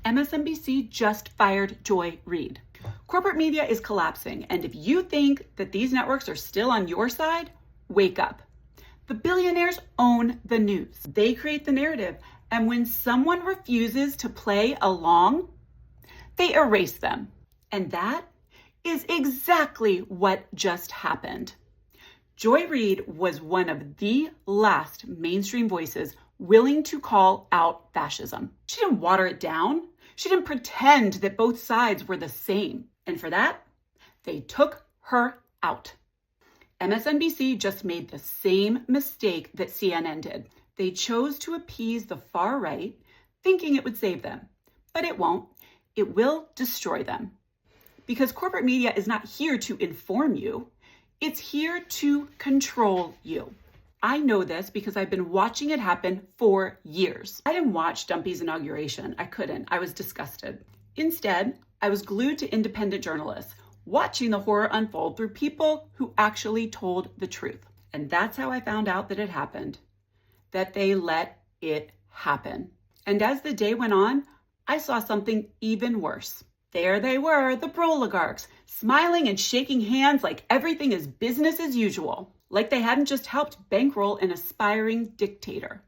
MSNBC just fired Joy Reid. Corporate media is collapsing, and if you think that these networks are still on your side, wake up. The billionaires own the news. They create the narrative, and when someone refuses to play along, they erase them. And that is exactly what just happened. Joy Reid was one of the last mainstream voices willing to call out fascism. She didn't water it down. She didn't pretend that both sides were the same. And for that, they took her out. MSNBC just made the same mistake that CNN did. They chose to appease the far right, thinking it would save them. But it won't. It will destroy them. Because corporate media is not here to inform you. It's here to control you. I know this because I've been watching it happen for years. I didn't watch Dumpy's inauguration. I couldn't. I was disgusted. Instead, I was glued to independent journalists, watching the horror unfold through people who actually told the truth. And that's how I found out that it happened, that they let it happen. And as the day went on, I saw something even worse. There they were, the proligarchs, smiling and shaking hands like everything is business as usual, like they hadn't just helped bankroll an aspiring dictator.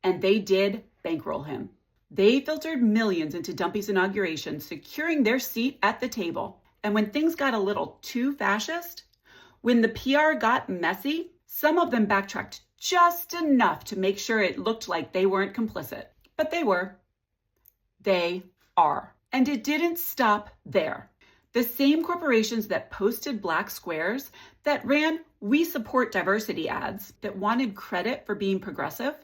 And they did bankroll him. They filtered millions into Dumpy's inauguration, securing their seat at the table. And when things got a little too fascist, when the PR got messy, some of them backtracked just enough to make sure it looked like they weren't complicit. But they were. They are. And it didn't stop there. The same corporations that posted black squares, that ran "We support diversity" ads, that wanted credit for being progressive,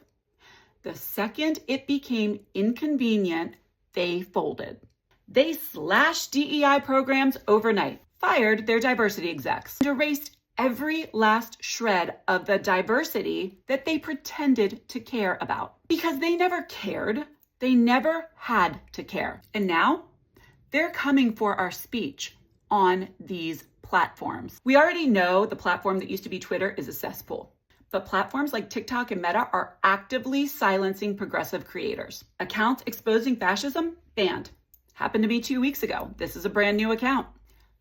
the second it became inconvenient, they folded. They slashed DEI programs overnight, fired their diversity execs, and erased every last shred of the diversity that they pretended to care about. Because they never cared. They never had to care. And now they're coming for our speech on these platforms. We already know the platform that used to be Twitter is a cesspool, but platforms like TikTok and Meta are actively silencing progressive creators. Accounts exposing fascism, banned. Happened to me 2 weeks ago. This is a brand new account.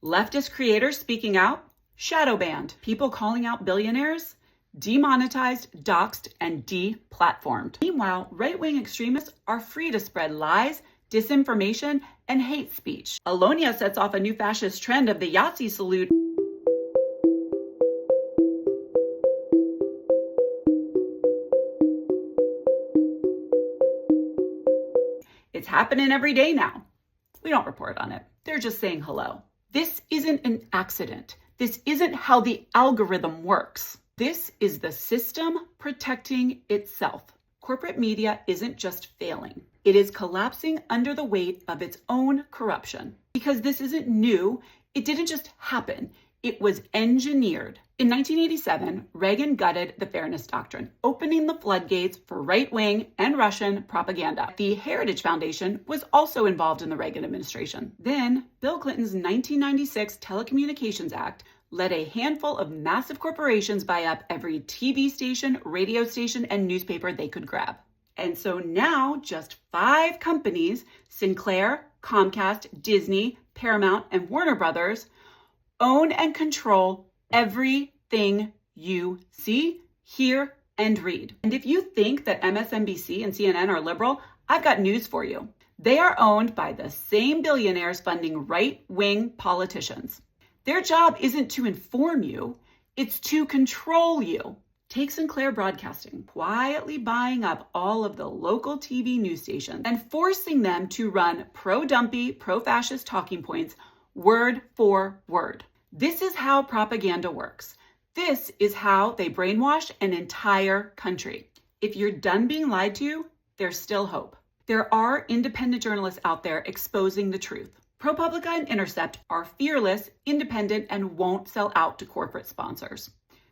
Leftist creators speaking out, shadow banned. People calling out billionaires, demonetized, doxxed, and deplatformed. Meanwhile, right-wing extremists are free to spread lies, disinformation, and hate speech. Alonia sets off a new fascist trend of the Yahtzee salute. It's happening every day now. We don't report on it. They're just saying hello. This isn't an accident. This isn't how the algorithm works. This is the system protecting itself. Corporate media isn't just failing. It is collapsing under the weight of its own corruption. Because this isn't new, it didn't just happen. It was engineered. In 1987, Reagan gutted the Fairness Doctrine, opening the floodgates for right-wing and Russian propaganda. The Heritage Foundation was also involved in the Reagan administration. Then, Bill Clinton's 1996 Telecommunications Act let a handful of massive corporations buy up every TV station, radio station, and newspaper they could grab. And so now just 5 companies, Sinclair, Comcast, Disney, Paramount, and Warner Brothers, own and control everything you see, hear, and read. And if you think that MSNBC and CNN are liberal, I've got news for you. They are owned by the same billionaires funding right-wing politicians. Their job isn't to inform you, it's to control you. Take Sinclair Broadcasting, quietly buying up all of the local TV news stations and forcing them to run pro-Dumpy, pro-fascist talking points word for word. This is how propaganda works. This is how they brainwash an entire country. If you're done being lied to, there's still hope. There are independent journalists out there exposing the truth. ProPublica and Intercept are fearless, independent, and won't sell out to corporate sponsors.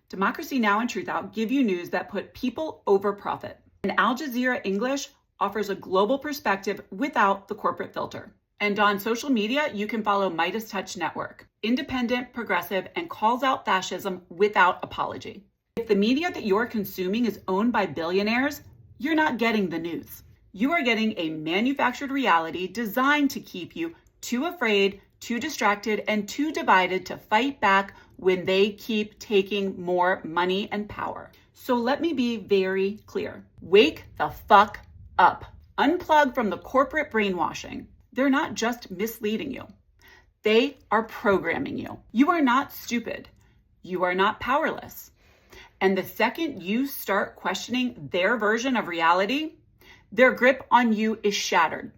Democracy Now! And Truth Out give you news that put people over profit. And Al Jazeera English offers a global perspective without the corporate filter. And on social media, you can follow Midas Touch Network, independent, progressive, and calls out fascism without apology. If the media that you're consuming is owned by billionaires, you're not getting the news. You are getting a manufactured reality designed to keep you too afraid, too distracted, and too divided to fight back when they keep taking more money and power. So let me be very clear. Wake the fuck up. Unplug from the corporate brainwashing. They're not just misleading you. They are programming you. You are not stupid. You are not powerless. And the second you start questioning their version of reality, their grip on you is shattered.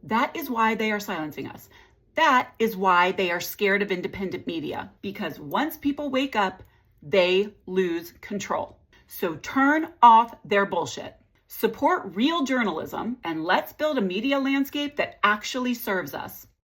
That is why they are silencing us. That is why they are scared of independent media, because once people wake up, they lose control. So turn off their bullshit. Support real journalism, and let's build a media landscape that actually serves us.